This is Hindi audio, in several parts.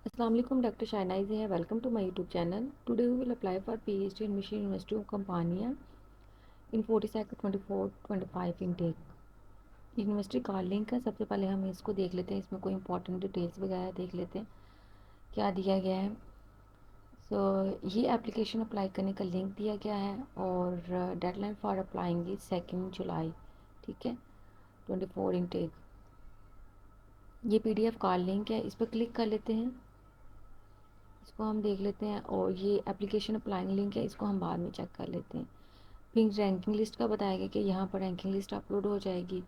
Assalamu alaikum, Dr. Shainaz here. Welcome to my YouTube channel. Today we will apply for PhD in Mission University of Campania in 42nd 24-25 intake. University का लिंक है। सबसे पहले हम इसको देख लेते हैं, इसमें कोई इंपॉर्टेंट डिटेल्स वगैरह देख लेते हैं क्या दिया गया है। ये एप्लीकेशन अप्लाई करने का लिंक दिया गया है और डेडलाइन फॉर अप्लाइंग इज 2 जुलाई। ठीक है, 24 इनटेक। ये PDF का लिंक है, इस पर क्लिक कर लेते हैं। इसको हम देख लेते हैं और ये एप्लीकेशन अप्लाइंग लिंक है, इसको हम बाद में चेक कर लेते हैं। फिर रैंकिंग लिस्ट का बताया गया कि यहाँ पर रैंकिंग लिस्ट अपलोड हो जाएगी।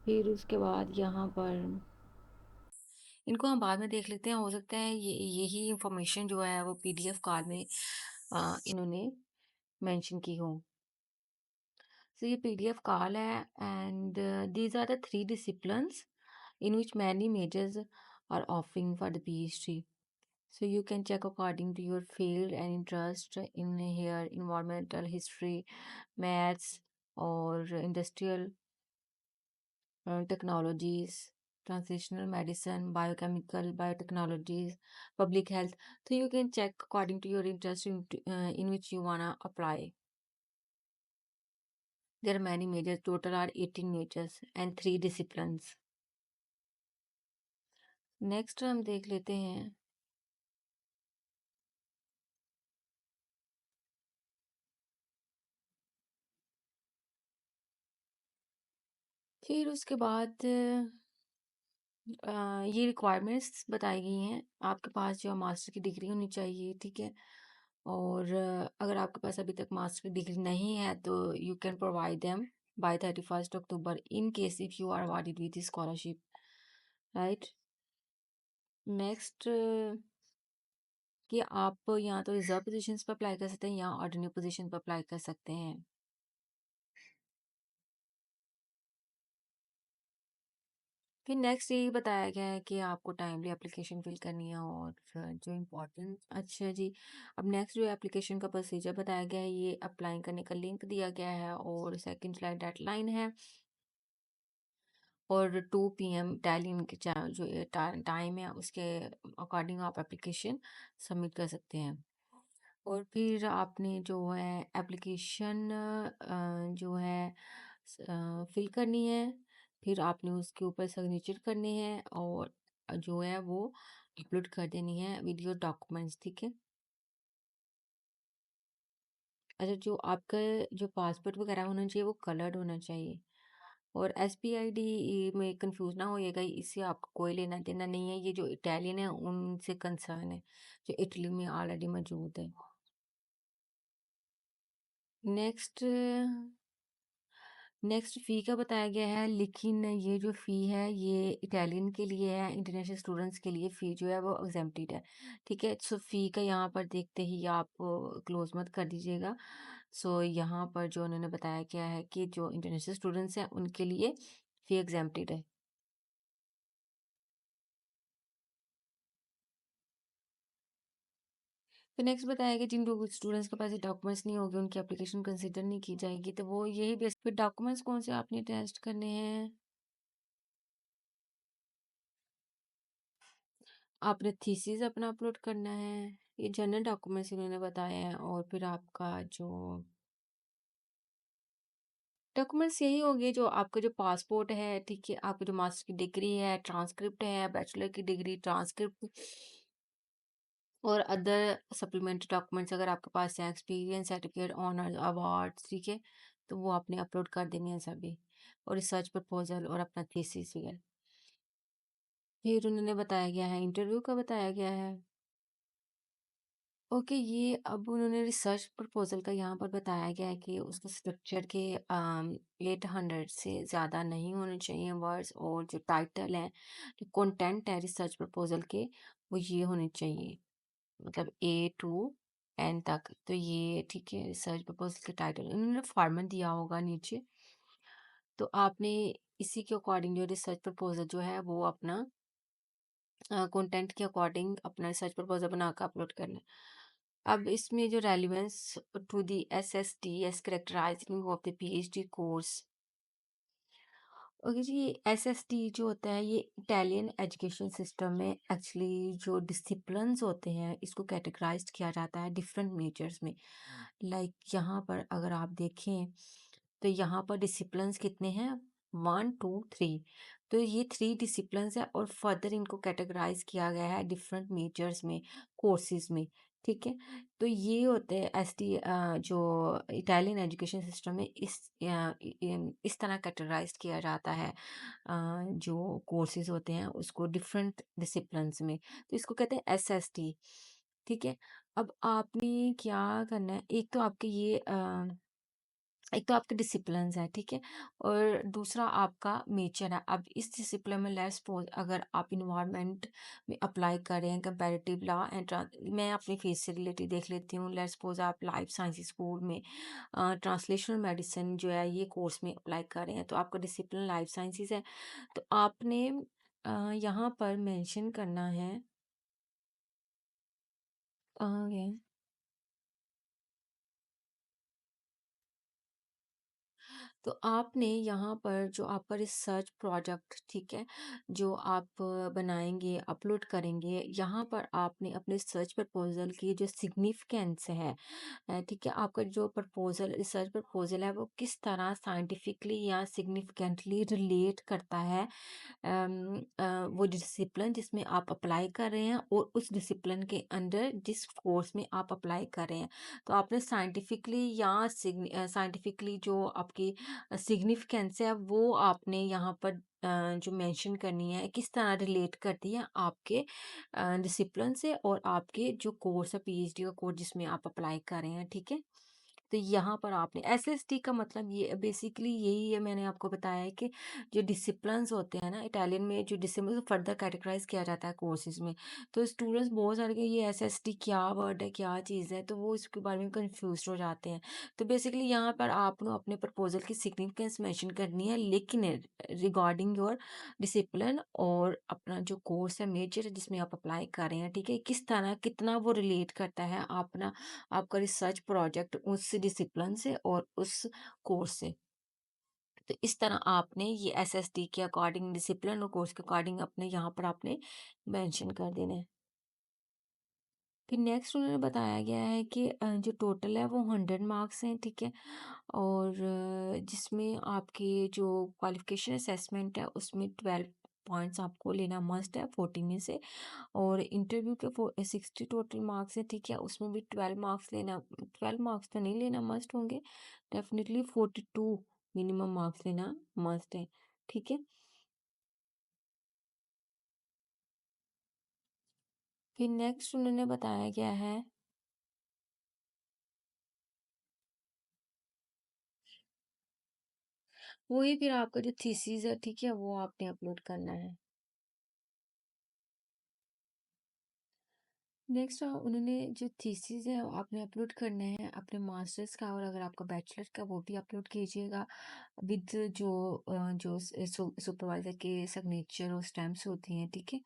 फिर उसके बाद यहाँ पर इनको हम बाद में देख लेते हैं। हो सकता है यही इंफॉर्मेशन जो है वो PDF कार्ड में इन्होंने मेंशन की हो। ये PDF कार्ड है and these are the 3 disciplines in which many majors are offering for the PhD. So you can check according to your field and interest in here environmental history, maths, or industrial technologies, translational medicine, biochemical, biotechnologies, public health. So you can check according to your interest in which you wanna apply. There are many majors, total are 18 majors and 3 disciplines. Next हम देख लेते हैं फिर उसके बाद ये रिक्वायरमेंट्स बताई गई हैं। आपके पास जो मास्टर की डिग्री होनी चाहिए, ठीक है। और अगर आपके पास अभी तक मास्टर की डिग्री नहीं है तो you can provide them by 31 October in case if you are awarded with scholarship, right. Next कि आप यहाँ तो रिजर्व पोजीशंस पर अप्लाई कर सकते हैं या ऑर्डिनरी पोजीशन पर अप्लाई कर सकते हैं। फिर नेक्स्ट यही बताया गया है कि आपको टाइमली एप्लीकेशन फिल करनी है और जो इम्पोर्टेंट अच्छा जी। अब नेक्स्ट जो एप्लीकेशन का प्रोसीजर बताया गया है, ये अप्लाई करने का लिंक दिया गया है और 2 जुलाई डेडलाइन है और 2 PM डेली इनके जो टाइम है उसके अकॉर्डिंग आप एप्लीकेशन सबमिट कर सकते हैं। और फिर आपने जो है एप्लीकेशन जो है फिल करनी है। फिर आपने उसके ऊपर सिग्नेचर करने हैं और जो है वो अपलोड कर देनी है वीडियो डॉक्यूमेंट्स, ठीक है। अच्छा, जो आपका जो पासपोर्ट वगैरह होना चाहिए वो कलर्ड होना चाहिए और SPID में कंफ्यूज ना होइएगा, इससे आपको कोई लेना देना नहीं है। ये जो इटालियन है उनसे कंसर्न है, जो इटली में ऑलरेडी मौजूद है। नेक्स्ट नेक्स्ट फ़ी का बताया गया है, लेकिन ये जो फ़ी है ये इटालियन के लिए है, इंटरनेशनल स्टूडेंट्स के लिए फ़ी जो है वो एग्जेम्प्टेड है, ठीक है। फ़ी का यहाँ पर देखते ही आप क्लोज मत कर दीजिएगा। यहाँ पर जो उन्होंने बताया गया है कि जो इंटरनेशनल स्टूडेंट्स हैं उनके लिए फ़ी एग्जेम्प्टेड है। फिर नेक्स्ट बताया कि जिन लोग स्टूडेंट्स के पास ये डॉक्यूमेंट्स नहीं होंगे उनकी एप्लीकेशन कंसिडर नहीं की जाएगी, तो वो यही बेस फिर डॉक्यूमेंट्स कौन से आपने टेस्ट करने हैं। आपने थीसिस अपना अपलोड करना है, ये जनरल डॉक्यूमेंट्स इन्होंने बताए हैं। और फिर आपका जो डॉक्यूमेंट्स यही होंगे जो आपका जो पासपोर्ट है, ठीक है, आपकी जो मास्टर की डिग्री है, ट्रांसक्रिप्ट है, बैचलर की डिग्री ट्रांसक्रिप्ट और अदर सप्लीमेंट्री डॉक्यूमेंट्स अगर आपके पास है, एक्सपीरियंस सर्टिफिकेट, ऑनर, अवार्ड्स, ठीक है, तो वो आपने अपलोड कर देने हैं सभी। और रिसर्च प्रपोजल और अपना थीसिस वगैरह। फिर उन्होंने बताया गया है इंटरव्यू का बताया गया है। ओके, ये अब उन्होंने रिसर्च प्रपोजल का यहाँ पर बताया गया है कि उसका स्ट्रक्चर के 800 से ज़्यादा नहीं होने चाहिए वर्ड्स, और जो टाइटल है, जो कंटेंट है रिसर्च प्रपोजल के, वो ये होने चाहिए, मतलब A to N तक। तो ये ठीक है, रिसर्च प्रपोजल के टाइटल उन्होंने फॉर्मेट दिया होगा नीचे, तो आपने इसी के अकॉर्डिंग जो रिसर्च प्रपोजल जो है वो अपना कंटेंट के अकॉर्डिंग अपना रिसर्च प्रपोजल बनाकर अपलोड करना है। अब इसमें जो relevance to the SST as characterizing of the PhD course, okay जी, एसएसटी जो होता है ये इटालियन एजुकेशन सिस्टम में एक्चुअली जो डिसिप्लिन्स होते हैं इसको कैटेगराइज्ड किया जाता है डिफरेंट मेजर्स में। यहाँ पर अगर आप देखें तो यहाँ पर डिसिप्लिन्स कितने हैं, 1 2 3। तो ये 3 डिसिप्लिन्स है और फर्दर इनको कैटेगराइज किया गया है डिफरेंट मेजर्स में, कोर्सेज में। ठीक है, तो ये होते हैं जो इटालियन एजुकेशन सिस्टम में इस तरह कैटेगराइज किया जाता है। जो कोर्सेज होते हैं उसको डिफरेंट डिसिप्लिन्स में, तो इसको कहते हैं एसएसटी। ठीक है, अब आपने क्या करना है, एक तो आपके डिसिप्लिन्स है, ठीक है, और दूसरा आपका नेचर है। अब इस डिसिप्लिन में लेट्स सपोज अगर आप इन्वायरमेंट में अप्लाई कर रहे हैं कंपैरेटिव लॉ एंड, मैं अपनी फेस से रिलेटेड देख लेती हूँ। लेट्स सपोज आप लाइफ साइंसेज स्कूल में ट्रांसलेशनल मेडिसिन जो है ये कोर्स में अप्लाई कर रहे हैं, तो आपका डिसिप्लिन लाइफ साइंसेज है। तो आपने यहाँ पर मेंशन करना है अ, तो आपने यहाँ पर जो आपका रिसर्च प्रोजेक्ट, ठीक है, जो आप बनाएँगे, अपलोड करेंगे, यहाँ पर आपने अपने रिसर्च प्रपोज़ल की जो सिग्निफिकेंस है, ठीक है, आपका जो प्रपोज़ल रिसर्च प्रपोज़ल है वो किस तरह साइंटिफिकली या सिग्निफिकेंटली रिलेट करता है वो डिसिप्लिन जिसमें आप अप्लाई कर रहे हैं और उस डिसिप्लिन के अंडर जिस कोर्स में आप अप्लाई कर रहे हैं। तो आपने साइंटिफिकली जो आपकी सिग्निफिकेंस है वो आपने यहाँ पर जो मेंशन करनी है, किस तरह रिलेट करती है आपके डिसिप्लिन से और आपके जो कोर्स है पीएचडी का कोर्स जिसमें आप अप्लाई कर रहे हैं, ठीक है। तो यहाँ पर आपने एसएसटी का मतलब ये बेसिकली यही है, मैंने आपको बताया है कि जो डिसिप्लिन्स होते हैं ना इटालियन में, जो डिसिप्लिन फर्दर कैटेगराइज किया जाता है कोर्सेज में। तो स्टूडेंट्स बहुत सारे के ये एसएसटी क्या वर्ड है, क्या चीज़ है, तो वो इसके बारे में कंफ्यूज हो जाते हैं। तो बेसिकली यहाँ पर आपको अपने प्रपोजल की सिग्निफिकेंस मेंशन करनी है, लेकिन रिगार्डिंग योर डिसिप्लिन और अपना जो कोर्स है मेजर जिसमें आप अप्लाई कर रहे हैं, ठीक है, किस तरह कितना वो रिलेट करता है अपना आपका रिसर्च प्रोजेक्ट उस डिसिप्लिन से और उस कोर्स से। तो इस तरह आपने ये एसएसटी के अकॉर्डिंग डिसिप्लिन और कोर्स के अकॉर्डिंग अपने यहाँ पर आपने मेंशन कर देना है। फिर नेक्स्ट उन्होंने बताया गया है कि जो टोटल है वो 100 मार्क्स हैं, ठीक है, और जिसमें आपकी जो क्वालिफिकेशन असेसमेंट है उसमें 12 पॉइंट्स आपको लेना मस्ट है 40 में से, और इंटरव्यू के 60 टोटल मार्क्स है, ठीक है, उसमें भी 12 मार्क्स लेना, 12 मार्क्स तो नहीं लेना मस्ट होंगे, डेफिनेटली 42 मिनिमम मार्क्स लेना मस्ट है, ठीक है। फिर नेक्स्ट उन्होंने बताया गया है वही फिर आपका जो थीसिस है, ठीक है, वो आपने अपलोड करना है। नेक्स्ट उन्होंने जो थीसिस है वो आपने अपलोड करना है अपने मास्टर्स का, और अगर आपका बैचलर का वो भी अपलोड कीजिएगा विद जो सुपरवाइजर के सिग्नेचर और स्टैम्प्स होती हैं, ठीक है।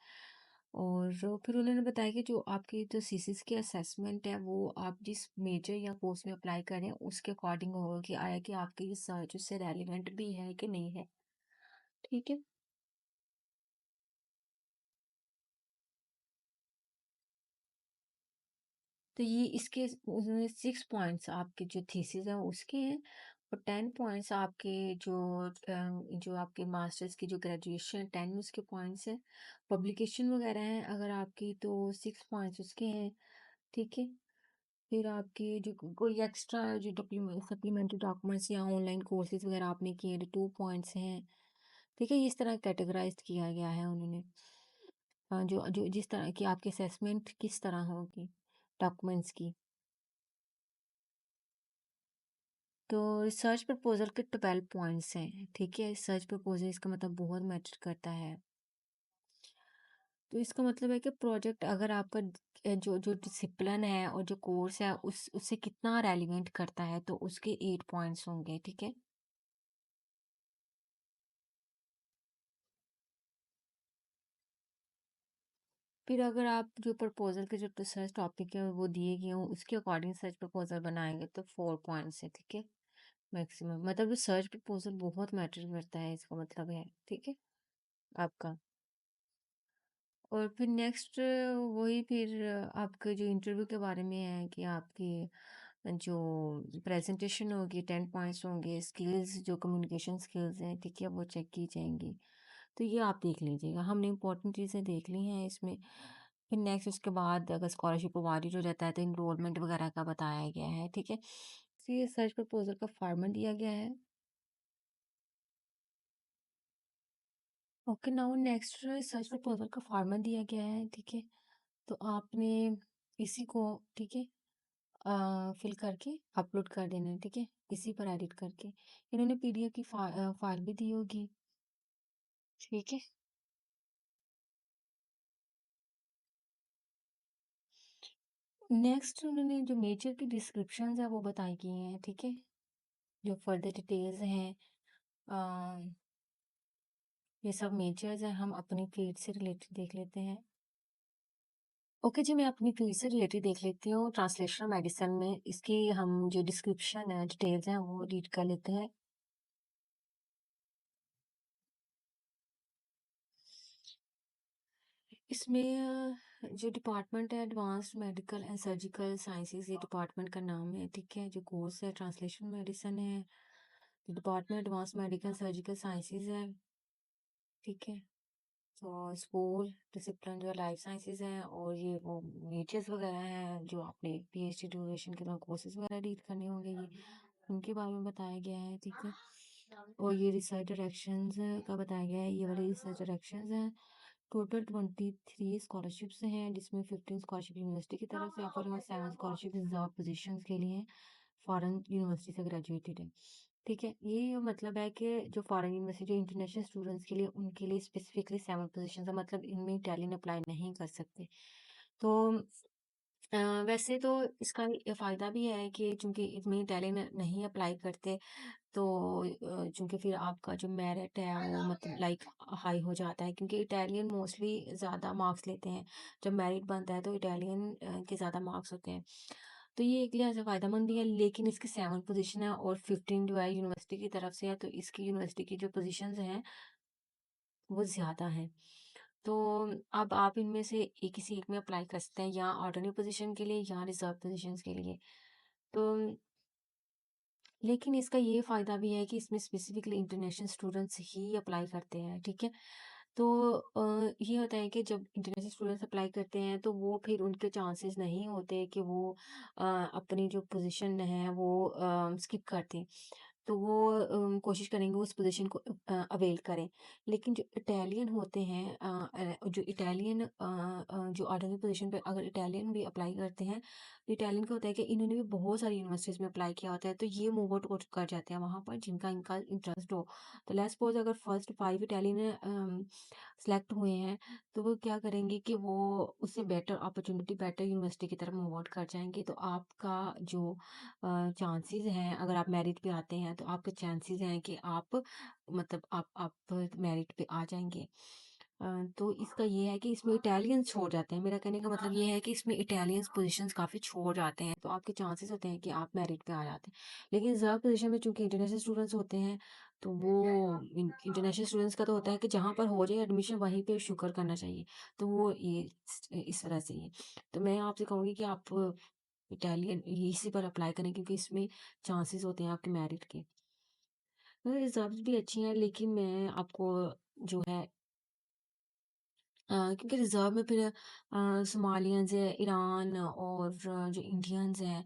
और फिर उन्होंने बताया कि जो आपकी जो थीसिस की असेसमेंट है वो आप जिस मेजर या कोर्स में अप्लाई करें उसके अकॉर्डिंग होगा कि आया कि आपकी रिसर्च उससे रेलिवेंट भी है कि नहीं है, ठीक है। तो ये इसके उसमें 6 पॉइंट्स आपके जो थीसिस है उसके हैं, और 10 पॉइंट्स आपके जो आपके मास्टर्स की जो ग्रेजुएशन 10 उसके पॉइंट्स हैं, पब्लिकेशन वगैरह हैं अगर आपकी तो 6 पॉइंट्स उसके हैं, ठीक है। फिर आपके जो कोई एक्स्ट्रा जो सप्लीमेंट्री डॉक्यूमेंट्स या ऑनलाइन कोर्सेज वगैरह आपने किए तो 2 पॉइंट्स हैं, ठीक है। इस तरह कैटेगराइज किया गया है उन्होंने जो जो जिस तरह की आपकी असेसमेंट किस तरह होगी डॉक्यूमेंट्स की। तो रिसर्च प्रपोजल के 12 पॉइंट्स हैं, ठीक है। रिसर्च प्रपोजल इसका मतलब बहुत मैटर करता है। तो इसका मतलब है कि प्रोजेक्ट अगर आपका जो जो डिसिप्लिन है और जो कोर्स है उस उससे कितना रेलिवेंट करता है तो उसके 8 पॉइंट्स होंगे, ठीक है। फिर अगर आप जो प्रपोजल के जो रिसर्च टॉपिक है वो दिए गए हों उसके अकॉर्डिंग सर्च प्रपोजल बनाएंगे तो 4 पॉइंट्स है, ठीक है। मैक्सिमम मतलब जो सर्च प्रपोज़ल बहुत मैटर करता है इसका मतलब है, ठीक है? आपका। और फिर नेक्स्ट वही फिर आपके जो इंटरव्यू के बारे में है कि आपकी जो प्रेज़ेंटेशन होगी, 10 पॉइंट्स होंगे, स्किल्स जो कम्युनिकेशन स्किल्स हैं, ठीक है? वो चेक की जाएँगी। तो ये आप देख लीजिएगा। हमने इम्पोर्टेंट चीज़ें देख ली हैं इसमें। फिर नेक्स्ट उसके बाद अगर स्कॉलरशिप अवॉर्डेड हो जाता है तो एनरोलमेंट वगैरह का बताया गया है, ठीक है? तो ये सर्च प्रपोज़ल का फॉर्मेट दिया गया है। Okay now next search proposal का फॉर्मेट दिया गया है, ठीक है? तो आपने इसी को, ठीक है, फिल करके अपलोड कर देना है, ठीक है? इसी पर एडिट करके। इन्होंने पीडीएफ की फाइल भी दी होगी, ठीक है? नेक्स्ट उन्होंने जो मेजर की डिस्क्रिप्शंस है वो बताई गई हैं, ठीक है? जो फर्दर डिटेल्स हैं, अ, ये सब मेजर्स हैं, हम अपनी फील्ड से रिलेटेड देख लेते हैं। ओके जी, मैं अपनी फील्ड से रिलेटेड देख लेती हूँ। ट्रांसलेशनल मेडिसिन में इसकी हम जो डिस्क्रिप्शन है, डिटेल्स हैं, वो रीड कर लेते हैं। इसमें जो डिपार्टमेंट है advanced medical and surgical sciences, ये डिपार्टमेंट का नाम है, ठीक है? जो कोर्स है ट्रांसलेशनल मेडिसिन है। Department advanced medical surgical sciences है, ठीक है? तो स्कूल डिसिप्लिन जो लाइफ साइंसेज हैं और ये वो मेजर्स वगैरह हैं जो आपने पीएचडी ड्यूरेशन के दौरान कोर्सेज वगैरह रीड करने होंगे, ये उनके बारे में बताया गया है, ठीक है? और ये रिसर्च डायरेक्शंस का बताया गया है, ये वाले रिसर्च डायरेक्शंस हैं। टोटल 23 स्कॉलरशिप्स हैं जिसमें 15 स्कॉलरशिप यूनिवर्सिटी की तरफ से ऑफर हुआ, 7 स्कॉलरशिप रिजर्व पोजीशंस के लिए फॉरेन यूनिवर्सिटी से ग्रेजुएटेड है, ठीक है? ये मतलब है कि जो फॉरेन यूनिवर्सिटी जो इंटरनेशनल स्टूडेंट्स के लिए उनके लिए स्पेसिफिकली 7 पोजीशंस है, मतलब इनमें इटालियन अप्लाई नहीं कर सकते। तो अ, वैसे तो इसका ये फ़ायदा भी है कि चूँकि इसमें इटालियन नहीं अप्लाई करते तो चूँकि फिर आपका जो मेरिट है वो मतलब लाइक हाई हो जाता है, क्योंकि इटालियन मोस्टली ज़्यादा मार्क्स लेते हैं। जब मेरिट बनता है तो इटालियन के ज़्यादा मार्क्स होते हैं। तो ये एक लिहाज़ से फ़ायदेमंद भी है, लेकिन इसकी 7 पोज़ीशन है और 15 जो है यूनिवर्सिटी की तरफ से है, तो इसकी यूनिवर्सिटी की जो पोज़ीशंस हैं वो ज़्यादा हैं। तो अब आप इनमें से किसी एक में अप्लाई कर सकते हैं, या अल्टरनेट पोज़ीशन के लिए या रिज़र्व पोज़ीशंस के लिए। तो लेकिन इसका ये फ़ायदा भी है कि इसमें स्पेसिफ़िकली इंटरनेशनल स्टूडेंट्स ही अप्लाई करते हैं, ठीक है? तो ये होता है कि जब इंटरनेशनल स्टूडेंट्स अप्लाई करते हैं तो वो फिर उनके चांसेस नहीं होते कि वो अपनी जो पोज़ीशन है वो स्किप कर दें। तो वो कोशिश करेंगे उस पोज़ीशन को अवेल करें। लेकिन जो इटालियन होते हैं जो इटालियन जो ऑर्डिनरी पोज़ीशन पे अगर इटालियन भी अप्लाई करते हैं, तो इटालियन का होता है कि इन्होंने भी बहुत सारी यूनिवर्सिटीज़ में अप्लाई किया होता है, तो ये मूव आउट कर जाते हैं वहाँ पर जिनका इनका इंटरेस्ट हो। तो लेट्स सपोज़ अगर फर्स्ट 5 इटालियन सेलेक्ट हुए हैं, तो वो क्या करेंगे कि वो उससे बेटर अपॉर्च्युनिटी बेटर यूनिवर्सिटी की तरफ मूव आउट कर जाएँगे। तो आपका जो चांसेस हैं, अगर आप मेरिट पे आते हैं, तो आपके चांसेस हैं कि आप मतलब आप मेरिट पे आ जाएँगे। तो इसका ये है कि इसमें इटालियंस छोड़ जाते हैं। मेरा कहने का मतलब ये है कि इसमें इटालियंस पोज़ीशंस काफ़ी छोड़ जाते हैं, तो आपके चांसेस होते हैं कि आप मेरिट पे आ जाते हैं। लेकिन रिज़र्व पोज़ीशन में चूँकि इंटरनेशनल स्टूडेंट्स होते हैं, तो वो इंटरनेशनल स्टूडेंट्स का तो होता है कि जहाँ पर हो जाए एडमिशन वहीं पे शुक्र करना चाहिए। तो वो ये इस तरह से ही है। तो मैं आपसे कहूँगी कि आप इटालियन इसी पर अप्लाई करें क्योंकि इसमें चांसेस होते हैं आपके मेरिट के। रिज़ल्ट्स भी अच्छी हैं, लेकिन मैं आपको जो है क्योंकि रिज़र्व में फिर सोमालियंस है, ईरान और जो इंडियंस हैं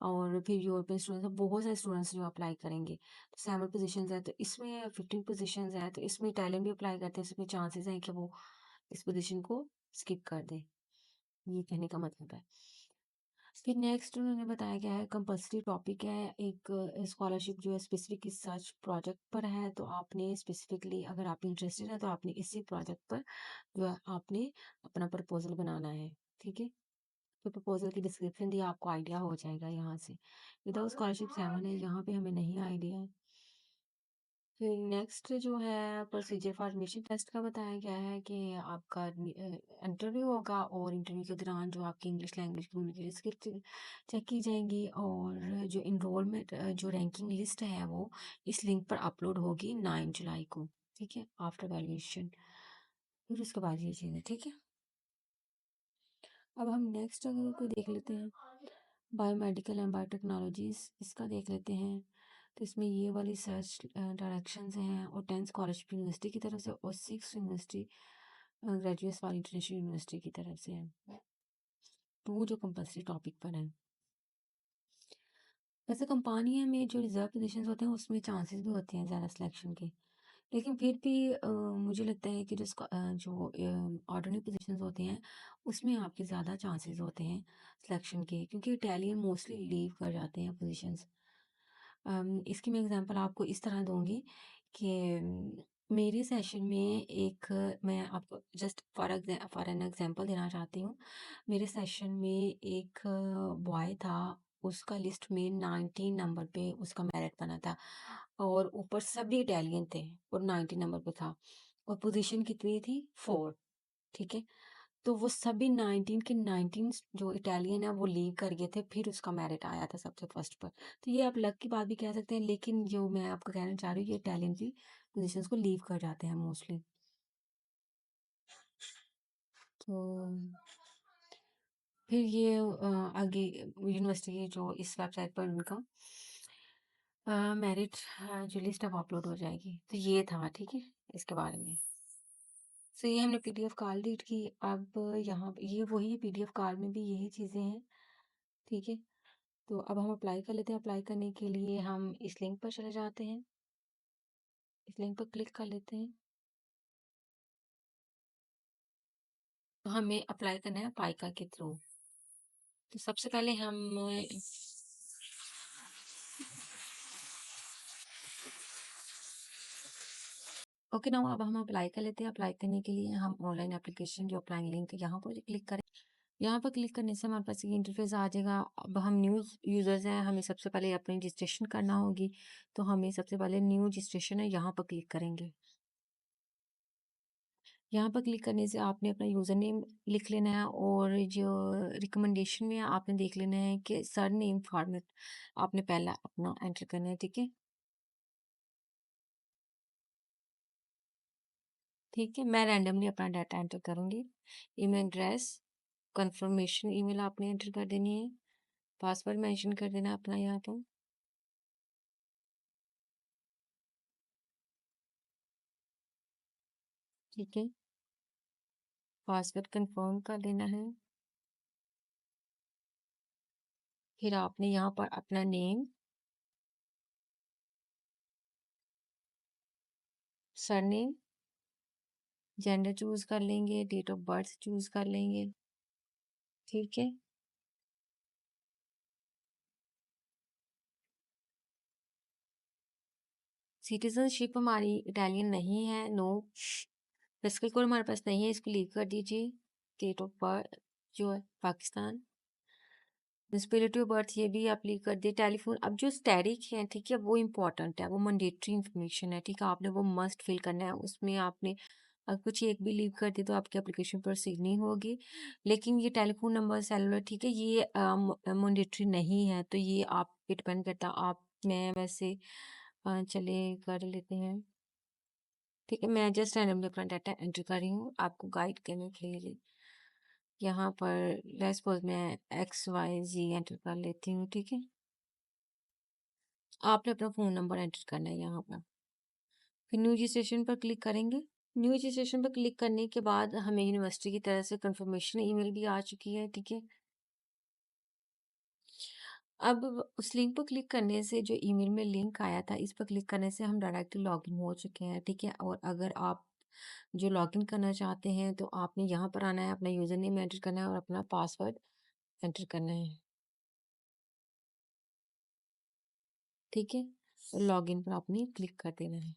और फिर यूरोपियन स्टूडेंट्स हैं, बहुत सारे स्टूडेंट्स जो अप्लाई करेंगे। तो 7 पोज़ीशंस हैं, तो इसमें 15 पोज़ीशंस हैं, तो इसमें इटालियन भी अप्लाई करते हैं, इसमें चांसेस हैं कि वो इस पोज़ीशन को स्किप कर दें। ये कहने का मतलब है। फिर नेक्स्ट उन्होंने बताया गया है कंपल्सरी टॉपिक है एक स्कॉलरशिप जो है स्पेसिफिक रिसर्च प्रोजेक्ट पर है, तो आपने स्पेसिफिकली अगर आप इंटरेस्टेड हैं तो आपने इसी प्रोजेक्ट पर जो है आपने अपना प्रपोजल बनाना है, ठीक है? तो प्रपोजल की डिस्क्रिप्शन दी आपको आइडिया हो जाएगा यहाँ से। विदाउट स्कॉलरशिप 7 है, यहाँ पे हमें नहीं आइडिया है। फिर नेक्स्ट जो है प्रोसीजर फॉर एडमिशन टेस्ट का बताया गया है कि आपका इंटरव्यू होगा और इंटरव्यू के दौरान जो आपकी English language communication skills check की जाएंगी और जो इनरोलमेंट जो रैंकिंग लिस्ट है वो इस लिंक पर अपलोड होगी 9 जुलाई को। ठीक है, आफ्टर वैल्यूएशन। फिर उसके बाद ये चीज़ें ठीक है। अब हम नेक्स्ट अगर कोई देख लेते हैं बायोमेडिकल एंड बायोटेक्नोलॉजीज, इसका देख लेते हैं। तो इसमें ये वाली सर्च डायरेक्शंस हैं और 10 स्कॉलरशिप यूनिवर्सिटी की तरफ से और 6 यूनिवर्सिटी ग्रेजुएट्स वाली इंटरनेशनल यूनिवर्सिटी की तरफ से है। तो वो जो कंपल्सरी टॉपिक पर है। वैसे कंपनियों में जो रिजर्व पोजीशंस होते हैं उसमें चांसेस भी होते हैं ज़्यादा सिलेक्शन के, लेकिन फिर भी मुझे लगता है कि जो ऑर्डिनरी पोजीशंस होते हैं उसमें आपके ज़्यादा चांसेस होते हैं सिलेक्शन के, क्योंकि इटालियन मोस्टली लीव कर जाते हैं पोजीशंस। इसकी मैं एग्जांपल आपको इस तरह दूंगी कि मेरे सेशन में एक मैं आपको जस्ट फॉर एन एग्जांपल देना चाहती हूँ। मेरे सेशन में एक बॉय था, उसका लिस्ट में 19 नंबर पे उसका मेरिट बना था और ऊपर सभी इटालियन थे और 19 नंबर पे था और पोजीशन कितनी थी 4। ठीक है, तो वो सभी 19 के 19 जो इटालियन है वो लीव कर गए थे, फिर उसका मेरिट आया था सबसे फर्स्ट पर। तो ये आप लक की बात भी कह सकते हैं, लेकिन जो मैं आपको कहना चाह रही हूँ ये इटालियन की पोजीशंस को लीव कर जाते हैं मोस्टली। तो फिर ये आगे यूनिवर्सिटी की जो इस वेबसाइट पर उनका मेरिट जो लिस्ट अब अपलोड हो जाएगी। तो ये था ठीक है इसके बारे में। सो ये हमने पीडीएफ कार्ड रीड की। अब यहाँ ये वही पीडीएफ कार्ड में भी यही चीज़ें हैं। ठीक है, तो अब हम अप्लाई कर लेते हैं। अप्लाई करने के लिए हम इस लिंक पर चले जाते हैं, इस लिंक पर क्लिक कर लेते हैं। तो हमें अप्लाई करना है पाइका के थ्रू। तो सबसे पहले हम ओके ना, अब हम अप्लाई कर लेते हैं। अप्लाई करने के लिए हम ऑनलाइन एप्लीकेशन जो अप्लाई लिंक है यहाँ पर क्लिक करें। यहाँ पर क्लिक करने से हमारे पास ये इंटरफेस आ जाएगा। अब हम न्यू यूज़र्स हैं, हमें सबसे पहले अपनी रजिस्ट्रेशन करना होगी। तो हमें सबसे पहले न्यू रजिस्ट्रेशन है यहाँ पर क्लिक करेंगे। यहाँ पर क्लिक करने से आपने अपना यूज़र नेम लिख लेना है और जो रिकमेंडेशन में आपने देख लेना है कि सर नेम फॉर्मेट आपने पहला अपना एंटर करना है। ठीक है, ठीक है, मैं रैंडमली अपना डाटा एंटर करूँगी। ईमेल एड्रेस, कंफर्मेशन ईमेल आपने एंटर कर देनी है, पासवर्ड मेंशन कर देना है अपना यहाँ पर। ठीक है, पासवर्ड कंफर्म कर लेना है। फिर आपने यहाँ पर अपना नेम, सरनेम, जेंडर चूज कर लेंगे, डेट ऑफ बर्थ चूज कर लेंगे। ठीक है, सिटीजनशिप हमारी इटालियन नहीं है, नो। फिजिकल कोड हमारे पास नहीं है, इसको लीव कर दीजिए। डेट ऑफ बर्थ जो है पाकिस्तान, म्यूनिसिपैलिटी ऑफ बर्थ ये भी आप लीव कर दिए। टेलीफोन, अब जो स्टैटिक है ठीक है वो इंपॉर्टेंट है, वो मैंडेटरी इन्फॉर्मेशन है। ठीक है, आपने वो मस्ट फिल करना है। उसमें आपने अगर कुछ एक भी लीव कर दी तो आपकी एप्लीकेशन प्रोसीड नहीं होगी। लेकिन ये टेलीफोन नंबर, सेलुलर ठीक है ये मैंडेटरी नहीं है, तो ये आप पे डिपेंड करता है। आप मैं वैसे चले कर लेते हैं। ठीक है, मैं जस्ट रैंडमली अपना डाटा एंटर कर रही हूँ आपको गाइड करने के लिए। यहाँ पर लेट्स सपोज मैं XYZ एंटर कर लेती हूँ। ठीक है, आपने अपना फ़ोन नंबर एंटर करना है यहाँ पर। फिर न्यू रजिस्ट्रेशन पर क्लिक करेंगे। न्यू रजिस्ट्रेशन पर क्लिक करने के बाद हमें यूनिवर्सिटी की तरफ से कंफर्मेशन ईमेल भी आ चुकी है। ठीक है, अब उस लिंक पर क्लिक करने से जो ईमेल में लिंक आया था इस पर क्लिक करने से हम डायरेक्टली लॉगिन हो चुके हैं। ठीक है, और अगर आप जो लॉगिन करना चाहते हैं तो आपने यहाँ पर आना है, अपना यूज़र नेम एंटर करना है और अपना पासवर्ड एंटर करना है। ठीक है, लॉगिन पर आपने क्लिक कर देना है।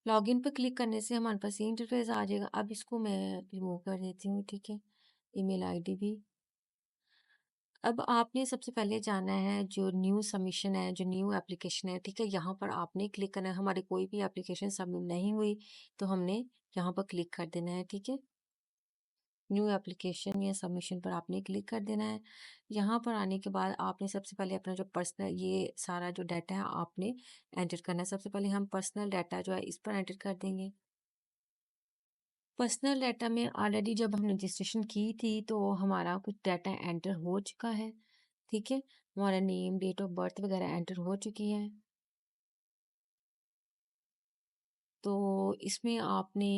लॉगिन पर क्लिक करने से हमारे पास ये इंटरफेस आ जाएगा। अब इसको मैं रिमूव कर देती हूँ। ठीक है, ईमेल आईडी भी अब आपने सबसे पहले जाना है जो न्यू सबमिशन है, जो न्यू एप्लीकेशन है, ठीक है? यहाँ पर आपने क्लिक करना है, हमारी कोई भी एप्लीकेशन सबमिट नहीं हुई, तो हमने यहाँ पर क्लिक कर देना है, ठीक है? न्यू एप्लीकेशन या सबमिशन पर आपने क्लिक कर देना है। यहाँ पर आने के बाद आपने सबसे पहले अपना जो पर्सनल ये सारा जो डाटा है आपने एंटर करना है। सबसे पहले हम पर्सनल डाटा जो है इस पर एंटर कर देंगे। पर्सनल डाटा में ऑलरेडी जब हमने रजिस्ट्रेशन की थी तो हमारा कुछ डाटा एंटर हो चुका है, ठीक है? हमारा नेम, डेट ऑफ बर्थ वगैरह एंटर हो चुकी है। तो इसमें आपने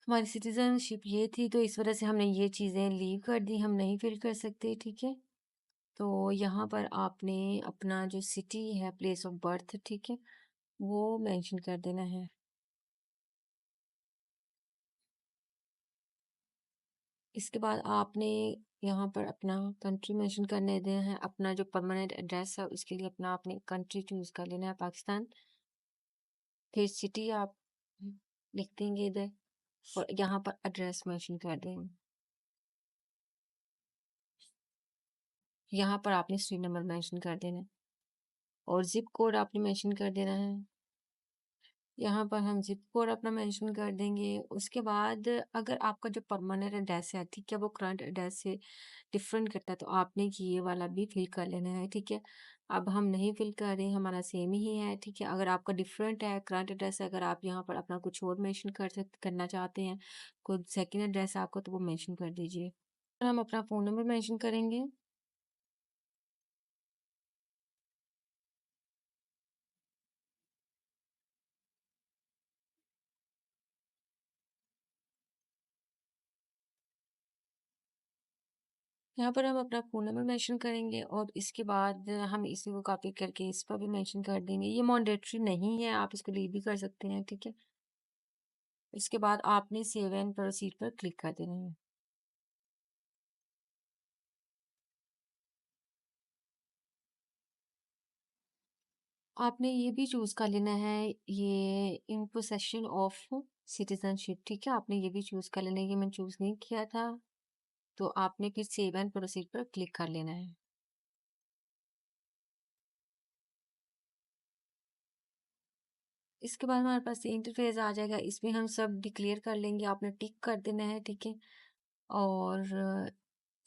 हमारी सिटीज़नशिप ये थी तो इस वज़ह से हमने ये चीज़ें लीव कर दी, हम नहीं फिल कर सकते, ठीक है? तो यहाँ पर आपने अपना जो सिटी है, प्लेस ऑफ बर्थ, ठीक है? वो मेंशन कर देना है। इसके बाद आपने यहाँ पर अपना कंट्री मेंशन करने देना है, अपना जो परमानेंट एड्रेस है उसके लिए अपना आपने कंट्री चूज़ कर लेना है पाकिस्तान, फिर सिटी आप लिख देंगे इधर और यहाँ पर एड्रेस मेंशन कर देंगे। यहाँ पर आपने स्ट्रीट नंबर मेंशन कर देना है और ज़िप कोड आपने मेंशन कर देना है। यहाँ पर हम ज़िप कोड अपना मेंशन कर देंगे। उसके बाद अगर आपका जो परमानेंट एड्रेस है, ठीक है, वो करंट एड्रेस से डिफरेंट करता है, तो आपने ये वाला भी फिल कर लेना है, ठीक है? अब हम नहीं फिल कर रहे हैं, हमारा सेम ही है, ठीक है? अगर आपका डिफरेंट है, करंट एड्रेस है, अगर आप यहाँ पर अपना कुछ और मेंशन करना चाहते हैं, कोई सेकंड एड्रेस है आपका, तो वो मेंशन कर दीजिए। हम अपना फ़ोन नंबर मेंशन करेंगे। यहाँ पर हम अपना फ़ोन नंबर मेंशन करेंगे और इसके बाद हम इसी को कॉपी करके इस पर भी मेंशन कर देंगे। ये मैंडेटरी नहीं है, आप इसको लीव भी कर सकते हैं, ठीक है? इसके बाद आपने सेव एंड प्रोसीड पर क्लिक कर देना है। आपने ये भी चूज़ कर लेना है, ये इन पोसेशन ऑफ सिटीज़नशिप, ठीक है? आपने ये भी चूज़ कर लेना है, ये मैंने चूज़ नहीं किया था, तो आपने फिर सेव एंड प्रोसीड पर क्लिक कर लेना है। इसके बाद हमारे पास ये इंटरफ़ेस आ जाएगा, इसमें हम सब डिक्लेयर कर लेंगे, आपने टिक कर देना है, ठीक है? और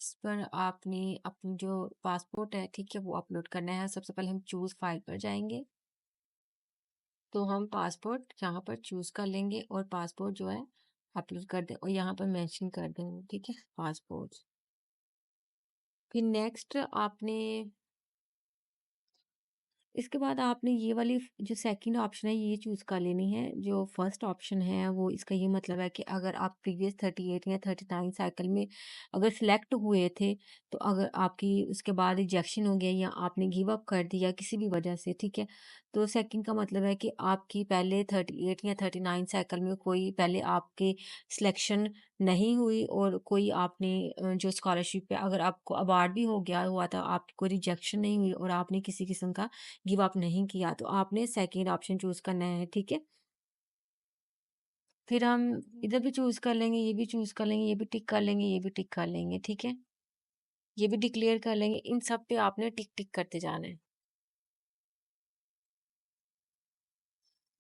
इस पर आपने अपनी जो पासपोर्ट है, ठीक है, वो अपलोड करना है। सबसे पहले हम चूज़ फाइल पर जाएँगे, तो हम पासपोर्ट यहाँ पर चूज़ कर लेंगे और पासपोर्ट जो है अपलोड कर दें और यहाँ पर मेंशन कर देंगे, ठीक है, पासपोर्ट। फिर नेक्स्ट आपने इसके बाद आपने ये वाली जो सेकंड ऑप्शन है ये चूज़ कर लेनी है। जो फर्स्ट ऑप्शन है वो इसका ये मतलब है कि अगर आप प्रीवियस 38 या 39 साइकिल में अगर सिलेक्ट हुए थे, तो अगर आपकी उसके बाद रिजेक्शन हो गया या आपने गिव अप कर दिया किसी भी वजह से, ठीक है? तो सेकंड का मतलब है कि आपकी पहले 38 या 39 साइकिल में कोई पहले आपके सिलेक्शन नहीं हुई और कोई आपने जो स्कॉलरशिप पे अगर आपको अवार्ड भी हो गया हुआ था, आपकी कोई रिजेक्शन नहीं हुई और आपने किसी किस्म का गिव अप नहीं किया, तो आपने सेकंड ऑप्शन चूज़ करना है, ठीक है? फिर हम इधर भी चूज़ कर लेंगे, ये भी चूज़ कर लेंगे, ये भी टिक कर लेंगे, ये भी टिक कर लेंगे, ठीक है? ये भी डिक्लेयर कर लेंगे, इन सब पे आपने टिक-टिक करते जाना है।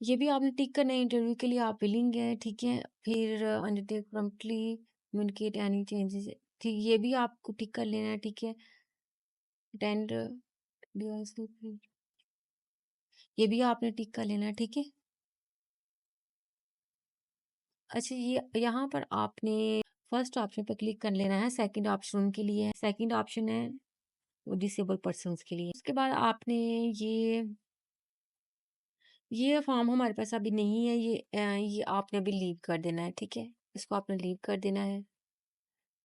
ये भी आपने टिक करना है, इंटरव्यू के लिए आप विलिंग हैं, ठीक है? फिर undertake promptly communicate any changes ठीक ये भी आपको टिक कर लेना है, ठीक है? अटेंड ये भी आपने टिक कर लेना है, ठीक है? अच्छा ये यहाँ पर आपने फर्स्ट ऑप्शन पे क्लिक कर लेना है, सेकंड ऑप्शन उनके लिए है, सेकंड ऑप्शन है वो डिसेबल पर्सन्स के लिए। उसके बाद आपने ये ये फॉर्म हमारे पास अभी नहीं है, ये आपने अभी लीव कर देना है, ठीक है? इसको आपने लीव कर देना है।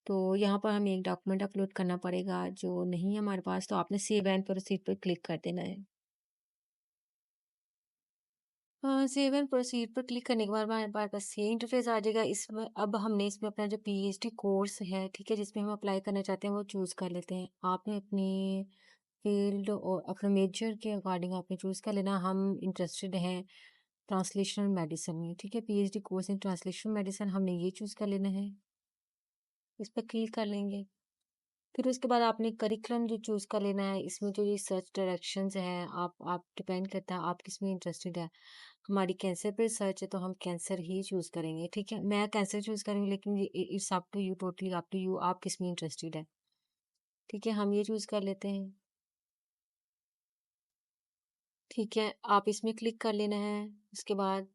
तो यहाँ पर हमें एक डॉक्यूमेंट अपलोड करना पड़ेगा जो नहीं है हमारे पास, तो आपने सेव एंड प्रोसीड पे क्लिक कर देना है। सेव एंड प्रोसीड पर क्लिक करने के बाद हमारे पास ये इंटरफेस आ जाएगा। इसमें अब हमने इसमें अपना जो पीएचडी कोर्स है, ठीक है, जिसमें हम अप्लाई करना चाहते हैं वो चूज़ कर लेते हैं। आपने अपनी फील्ड और अपने मेजर के अकॉर्डिंग आपने चूज़ कर लेना। हम इंटरेस्टेड हैं ट्रांसलेशनल मेडिसिन में, ठीक है, PhD course in translational medicine हमने ये चूज़ कर लेना है। इस पर क्लिक कर लेंगे। फिर उसके बाद आपने करिकुलम जो चूज़ कर लेना है, इसमें जो ये सर्च डायरेक्शंस हैं, आप डिपेंड करता है आप किसमें इंटरेस्टेड है। हमारी कैंसर पे रिसर्च है, तो हम कैंसर ही चूज़ करेंगे, ठीक है? मैं कैंसर चूज़ करूँगी, लेकिन ये it's up to you, totally up to you, आप किसमें इंटरेस्टेड है, ठीक है? हम ये चूज़ कर लेते हैं, ठीक है? आप इसमें क्लिक कर लेना है, उसके बाद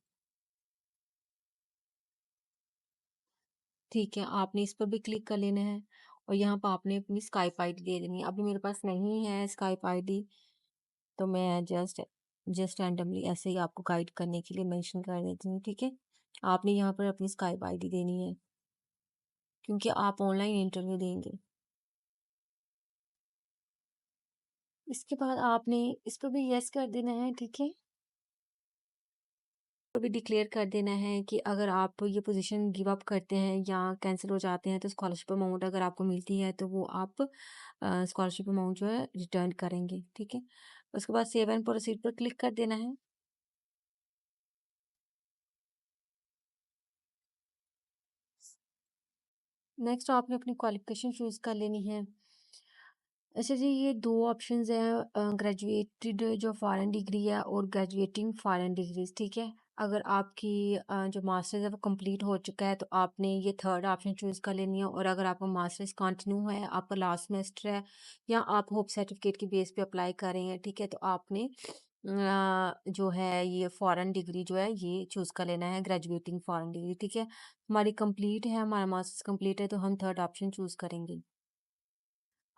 ठीक है, आपने इस पर भी क्लिक कर लेना है और यहाँ पे आपने अपनी स्काइप आईडी दे देनी है। अभी मेरे पास नहीं है स्काइप आईडी, तो मैं जस्ट रैंडमली ऐसे ही आपको गाइड करने के लिए मेंशन कर देती हूँ, ठीक है? आपने यहाँ पर अपनी स्काइप आईडी देनी है, क्योंकि आप ऑनलाइन इंटरव्यू देंगे। इसके बाद आपने इस पर भी येस कर देना है, ठीक है? तो भी डिक्लेयर कर देना है कि अगर आप ये पोज़ीशन गिव अप करते हैं या कैंसल हो जाते हैं, तो स्कॉलरशिप अमाउंट अगर आपको मिलती है, तो वो आप स्कॉलरशिप अमाउंट जो है रिटर्न करेंगे, ठीक है? उसके बाद सेव एंड प्रोसीड पर क्लिक कर देना है। नेक्स्ट आपने अपनी क्वालिफ़िकेशन चूज़ कर लेनी है। अच्छा जी, ये 2 ऑप्शंस हैं, ग्रेजुएटेड जो फॉरेन डिग्री है और ग्रेजुएटिंग फॉरेन डिग्रीज़, ठीक है? अगर आपकी जो मास्टर्स है वो कंप्लीट हो चुका है, तो आपने ये थर्ड ऑप्शन चूज़ कर लेनी है, और अगर आपका मास्टर्स कंटिन्यू है, आपका लास्ट सेमेस्टर है या आप होप सर्टिफिकेट की बेस पे अप्लाई कर रहे हैं, ठीक है? तो आपने जो है ये फॉरेन डिग्री जो है ये चूज़ कर लेना है, ग्रेजुएटिंग फॉरेन डिग्री, ठीक है? हमारी कंप्लीट है, हमारा मास्टर्स कंप्लीट है, तो हम थर्ड ऑप्शन चूज़ करेंगे।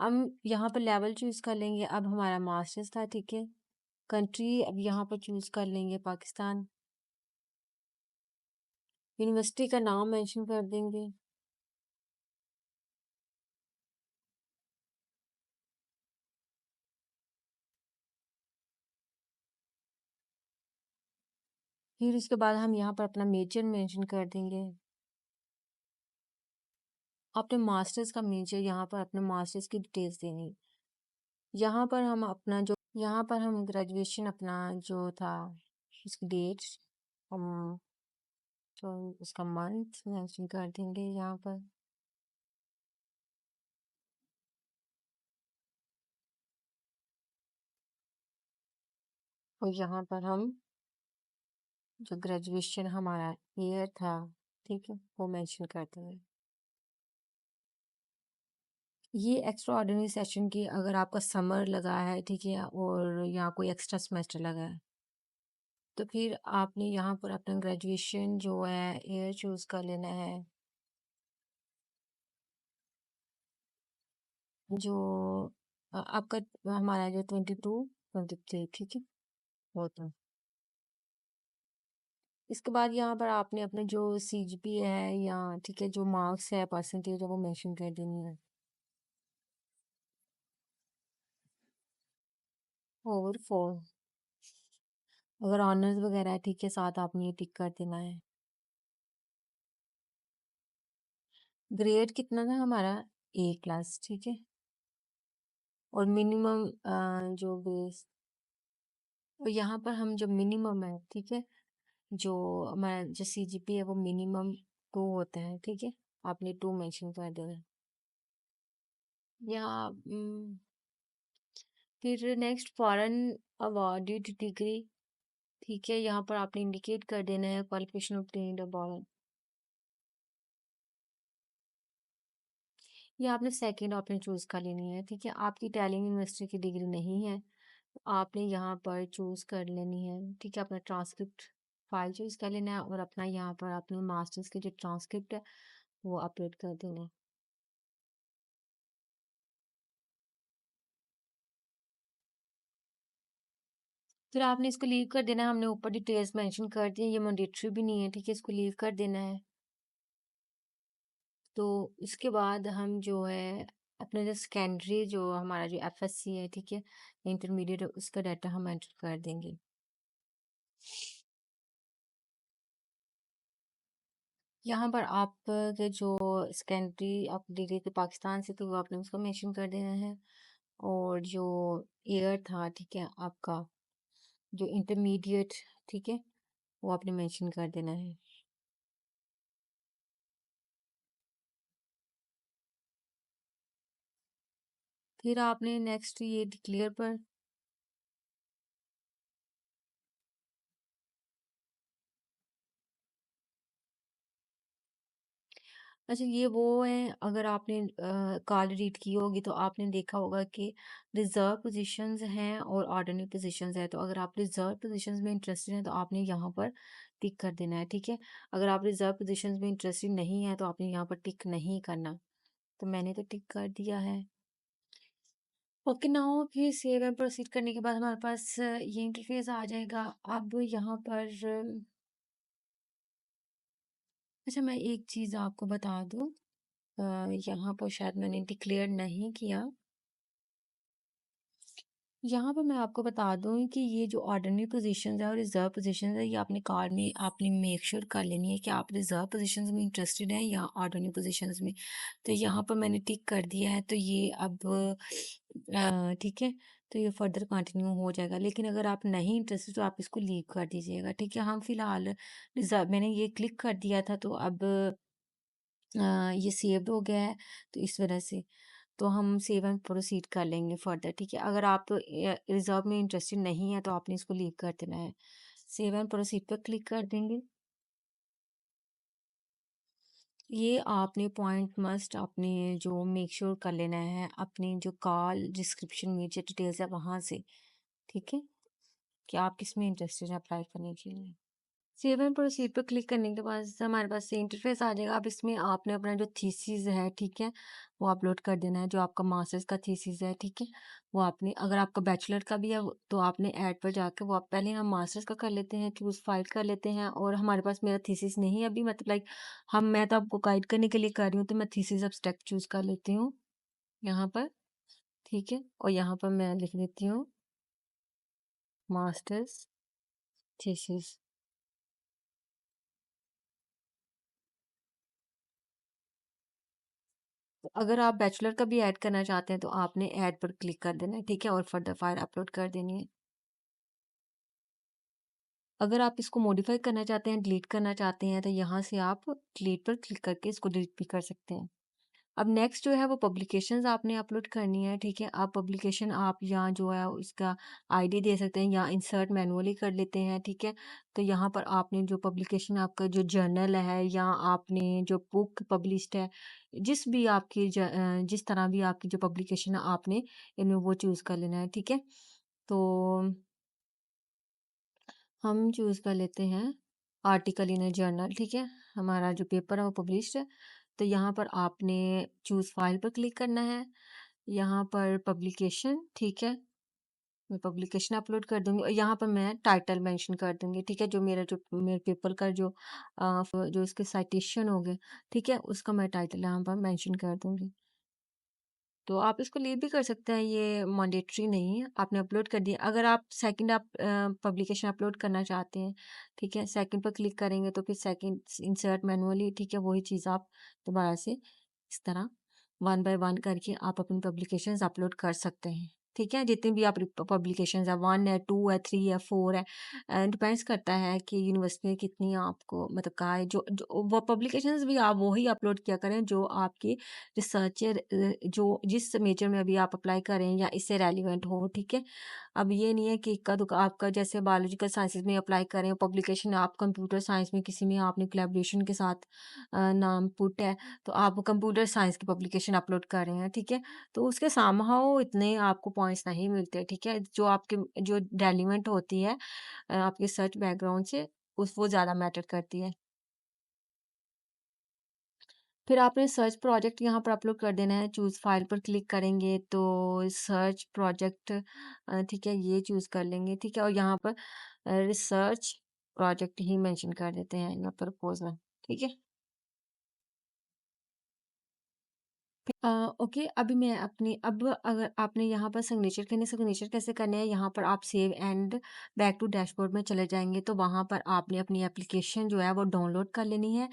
हम यहाँ पर लेवल चूज़ कर लेंगे, अब हमारा मास्टर्स था, ठीक है? कंट्री अब यहाँ पर चूज़ कर लेंगे पाकिस्तान। यूनिवर्सिटी का नाम मेंशन कर देंगे। फिर उसके बाद हम यहाँ पर अपना मेजर मेंशन कर देंगे। अपने मास्टर्स का मेजर यहाँ पर अपने मास्टर्स की डिटेल्स देनी। यहाँ पर हम ग्रेजुएशन अपना जो था उसकी डेट, हम जो उसका मंथ मेंशन कर देंगे यहाँ पर। और यहाँ पर हम जो ग्रेजुएशन हमारा ईयर था, ठीक है, वो मेंशन कर देंगे। ये एक्स्ट्रा ऑर्डिनरी सेशन की अगर आपका समर लगा है, ठीक है, और या कोई एक्स्ट्रा सेमेस्टर लगा है, तो फिर आपने यहाँ पर अपना ग्रेजुएशन जो है ईयर चूज़ कर लेना है, जो आपका हमारा जो 22, 23, ठीक है, वो था। इसके बाद यहाँ पर आपने अपने जो सीजीपीए है या ठीक है, जो मार्क्स है, परसेंटेज है, वो मेंशन कर देनी है। ओवर 4, अगर ऑनर्स वगैरह है, ठीक है, साथ आपने ये टिक कर देना है। ग्रेड कितना था हमारा? ए क्लास, ठीक है। और मिनिमम जो बेस, और यहाँ पर हम जो मिनिमम है, ठीक है, जो हमारा जो सीजीपी है वो मिनिमम 2 होता है, ठीक है, आपने 2 मेंशन कर देना है। यहाँ फिर नेक्स्ट फॉरेन अवॉर्डेड डिग्री, ठीक है, यहाँ पर आपने इंडिकेट कर देना है क्वालिफिकेशन ऑब्टेन्ड अबॉर्ड। ये आपने सेकंड ऑप्शन चूज़ कर लेनी है, ठीक है, आपकी टैलिंग यूनिवर्सिटी की डिग्री नहीं है, तो आपने यहाँ पर चूज़ कर लेनी है, ठीक है, अपना ट्रांसक्रिप्ट फाइल चूज़ कर लेना है और अपना यहाँ पर अपने मास्टर्स की जो ट्रांसक्रिप्ट है वो अपलोड कर देना है। फिर आपने इसको लीव कर देना है, हमने ऊपर डिटेल्स मेंशन कर दी है, ये मैंडेटरी भी नहीं है, ठीक है, इसको लीव कर देना है। तो इसके बाद हम जो है अपना जो सेकेंडरी जो हमारा जो एफएससी है, ठीक है, इंटरमीडिएट है, उसका डाटा हम एंटर कर देंगे। यहाँ पर आप के जो सेकेंडरी आप डिग्री थे पाकिस्तान से, तो वो आपने उसको मेंशन कर देना है, और जो ईयर था, ठीक है, आपका जो इंटरमीडिएट, ठीक है, वो आपने मेंशन कर देना है। फिर आपने नेक्स्ट ये डिक्लेयर पर अच्छा ये वो है, अगर आपने कॉल रीड की होगी तो आपने देखा होगा कि रिजर्व पोजीशंस हैं और ऑर्डिनरी पोजीशंस हैं। तो अगर आप रिजर्व पोजीशंस में इंटरेस्टेड हैं तो आपने यहाँ पर टिक कर देना है, ठीक है। अगर आप रिजर्व पोजीशंस में इंटरेस्टेड नहीं है तो आपने यहाँ पर टिक नहीं करना। तो मैंने तो टिक कर दिया है। ओके नाउ फिर सेव एंड प्रोसीड करने के बाद हमारे पास ये इंटरफेस आ जाएगा। अब यहाँ पर अच्छा मैं एक चीज़ आपको बता दूँ, यहाँ पर शायद मैंने डिक्लेयर नहीं किया। यहाँ पर मैं आपको बता दूँ कि ये जो ऑर्डिनरी पोजीशंस है और रिजर्व पोजीशंस है, ये अपने कार्ड में आपने मेक श्योर कर लेनी है कि आप रिजर्व पोजीशंस में इंटरेस्टेड हैं या ऑर्डिनरी पोजीशंस में। तो यहाँ पर मैंने टिक कर दिया है, तो ये अब ठीक है, तो ये फर्दर कंटिन्यू हो जाएगा। लेकिन अगर आप नहीं इंटरेस्टेड तो आप इसको लीव कर दीजिएगा, ठीक है। हम फिलहाल रिजर्व मैंने ये क्लिक कर दिया था, तो अब ये सेव्ड हो गया है, तो इस वजह से तो हम सेव एंड प्रोसीड कर लेंगे फर्दर, ठीक है। अगर आप रिजर्व में इंटरेस्टेड नहीं है तो आपने इसको लीव कर देना है। सेव एंड प्रोसीड पर क्लिक कर देंगे। ये आपने पॉइंट मस्ट आपने जो मेक श्योर कर लेना है अपनी जो कॉल डिस्क्रिप्शन में जो डिटेल्स है वहाँ से, ठीक है, कि आप किस में इंटरेस्टेड हैं अप्लाई करने के लिए। सेव एंड प्रोसीड पर क्लिक करने के बाद हमारे पास ये इंटरफेस आ जाएगा। अब इसमें आपने अपना जो थीसिस है, ठीक है, वो अपलोड कर देना है। जो आपका मास्टर्स का थीसिस है, ठीक है, वो आपने, अगर आपका बैचलर का भी है तो आपने ऐड पर जाकर वो आप पहले हम मास्टर्स का कर लेते हैं कि उस फाइल कर लेते हैं। और हमारे पास मेरा थीसिस नहीं है अभी, मतलब लाइक मैं तो आपको गाइड करने के लिए कर रही हूँ, तो मैं थीसिस एब्स्ट्रैक्ट चूज कर लेती हूँ यहाँ पर, ठीक है। और यहाँ पर मैं लिख देती हूँ मास्टर्स थीसिस। अगर आप बैचलर का भी ऐड करना चाहते हैं तो आपने ऐड पर क्लिक कर देना है, ठीक है, और फर्दर फाइल अपलोड कर देनी है। अगर आप इसको मॉडिफाई करना चाहते हैं, डिलीट करना चाहते हैं, तो यहाँ से आप डिलीट पर क्लिक करके इसको डिलीट भी कर सकते हैं। अब नेक्स्ट जो है वो पब्लिकेशंस आपने अपलोड करनी है, ठीक है। आप पब्लिकेशन आप यहाँ जो है उसका आईडी दे सकते हैं या इंसर्ट मैनुअली कर लेते हैं, ठीक है। तो यहाँ पर आपने जो पब्लिकेशन आपका जो जर्नल है या आपने जो बुक पब्लिश्ड है, जिस तरह भी आपकी जो पब्लिकेशन है आपने इनमें वो चूज़ कर लेना है, ठीक है। तो हम चूज़ कर लेते हैं आर्टिकल इन अ जर्नल, ठीक है। हमारा जो पेपर है वो पब्लिश्ड है। तो यहाँ पर आपने चूज़ फाइल पर क्लिक करना है। यहाँ पर पब्लिकेशन, ठीक है, मैं पब्लिकेशन अपलोड कर दूँगी और यहाँ पर मैं टाइटल मेंशन कर दूँगी, ठीक है। जो मेरे पेपर का जो इसके साइटेशन होंगे, ठीक है, उसका मैं टाइटल यहाँ पर मेंशन कर दूँगी। तो आप इसको लीव भी कर सकते हैं, ये मैंडेटरी नहीं है, आपने अपलोड कर दिया। अगर आप सेकंड पब्लिकेशन अपलोड करना चाहते हैं, ठीक है, सेकंड पर क्लिक करेंगे तो फिर सेकंड इंसर्ट मैनुअली, ठीक है, वही चीज़ आप दोबारा से इस तरह वन बाय वन करके आप अपनी पब्लिकेशंस अपलोड कर सकते हैं, ठीक है। जितनी भी आप पब्लिकेशंस है, 1 है, 2 है, 3 है, 4 है, डिपेंड्स करता है कि यूनिवर्सिटी ने कितनी आपको मतलब कहा है। जो वो पब्लिकेशंस भी आप वही अपलोड किया करें जो आपकी रिसर्चर जो जिस मेजर में अभी आप अप्लाई कर रहे हैं या इससे रेलिवेंट हो, ठीक है। अब ये नहीं है कि इक्का दुक्का आपका जैसे बायोलॉजिकल साइंसेज में अप्लाई करें पब्लिकेशन, आप कंप्यूटर साइंस में किसी में आपने कोलैबोरेशन के साथ नाम पुट है, तो आप कंप्यूटर साइंस की पब्लिकेशन अपलोड कर रहे हैं, ठीक है। तो उसके समहाउ इतने आपको पॉइंट्स नहीं मिलते, ठीक है। जो रेलिवेंट होती है आपके सर्च बैकग्राउंड से उस वो ज़्यादा मैटर करती है। फिर आपने सर्च प्रोजेक्ट यहाँ पर अपलोड कर देना है। चूज़ फाइल पर क्लिक करेंगे तो सर्च प्रोजेक्ट, ठीक है, ये चूज़ कर लेंगे, ठीक है। और यहाँ पर रिसर्च प्रोजेक्ट ही मेंशन कर देते हैं या प्रपोजल, ठीक है। अ, ओके, अभी मैं अपनी अब अगर आपने यहाँ पर सिग्नेचर कैसे करने हैं, यहाँ पर आप save and back to dashboard में चले जाएँगे, तो वहाँ पर आपने अपनी एप्लीकेशन जो है वो डाउनलोड कर लेनी है।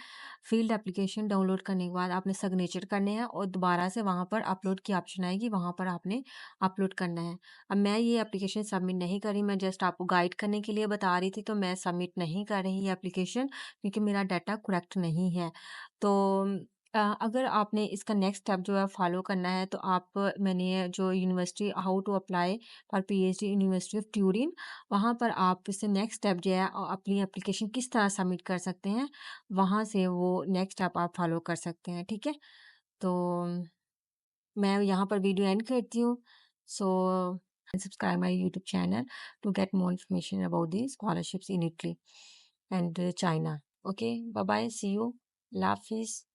फ़ील्ड एप्लीकेशन डाउनलोड करने के बाद आपने सिग्नेचर करने हैं और दोबारा से वहाँ पर अपलोड की ऑप्शन आएगी, वहाँ पर आपने अपलोड करना है। अब मैं ये एप्लीकेशन सबमिट नहीं कर रही, मैं जस्ट आपको गाइड करने के लिए बता रही थी, तो मैं सबमिट नहीं कर रही ये एप्लीकेशन क्योंकि मेरा डाटा करेक्ट नहीं है। तो अगर आपने इसका नेक्स्ट स्टेप जो है फॉलो करना है तो आप मैंने जो university how to apply for PhD university of Turin वहाँ पर आप इससे नेक्स्ट स्टेप जो है अपनी एप्लीकेशन किस तरह सबमिट कर सकते हैं वहाँ से वो नेक्स्ट स्टेप आप फॉलो कर सकते हैं ठीक है तो मैं यहाँ पर वीडियो एंड करती हूँ so subscribe my YouTube channel to get more information about the scholarships in Italy and China. Okay, bye bye, see you. Allah Hafiz.